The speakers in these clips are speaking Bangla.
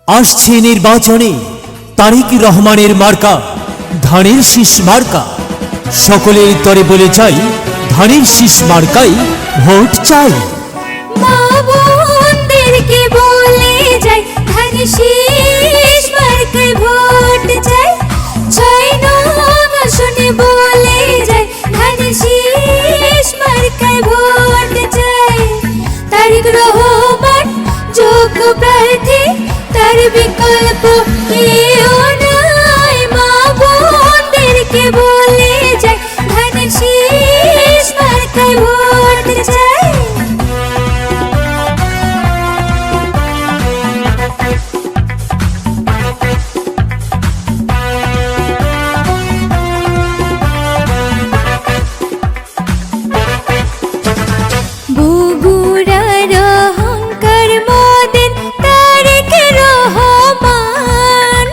আসছে নির্বাচনে তারেক রহমানের মার্কা ধানের শীষ মার্কা। সকলের তরে বলে চাই ধানের শীষ মার্কাই ভোট চাই। মা বোনদেরকে বলে যাই ধানের শীষ মার্কায় ভোট চাই। 6 নং আসনে বলে যাই ধানের শীষ মার্কায় ভোট চাই। তারেক রহমান যোগ্য প্রার্থী, তার বিকল্প কেউ নাই। মা বোনদেরকে বলে যাই ধানের শীষ মার্কায় ভোট চাই। বগুড়ার অহংকার মোদের তারেক রহমান।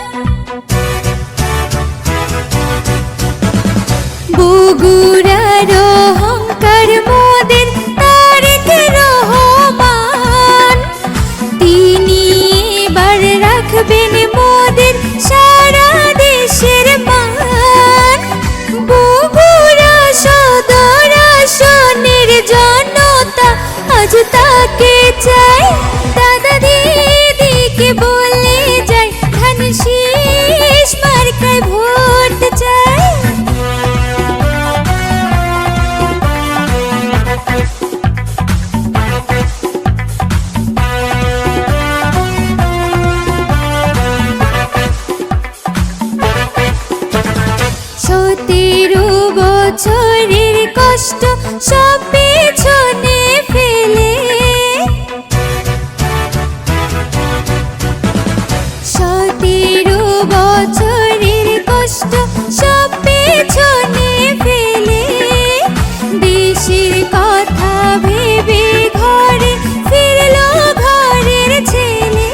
বগুড়ার অহংকার মোদের তারেক রহমান। তিনি এবার রাখবেন মোদের সারা দেশের মান। বগুড়া সদর আসনের জনতা আজ তাকে চাই। দাদা দিদিকে বলে যাই ধানের শীষ মার্কায় ভোট চাই। বছরের কষ্ট সব পেছনে ফেলে 17 বছরের কষ্ট সব পেছনে ফেলে দেশের কথা ভেবে ঘরে ফিরলো ঘরের ছেলে।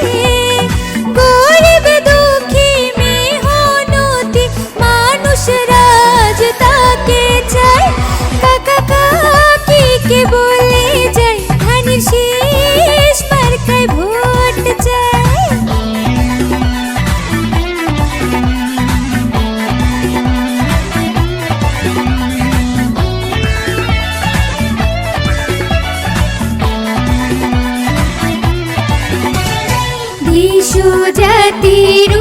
গরিব দুঃখী মেহনতি মানুষরা আজ তাকে চাই। কাকা কাকিকে বলে যাই ধানের শীষ মার্কায় ভোট চাই। দেশ ও জাতির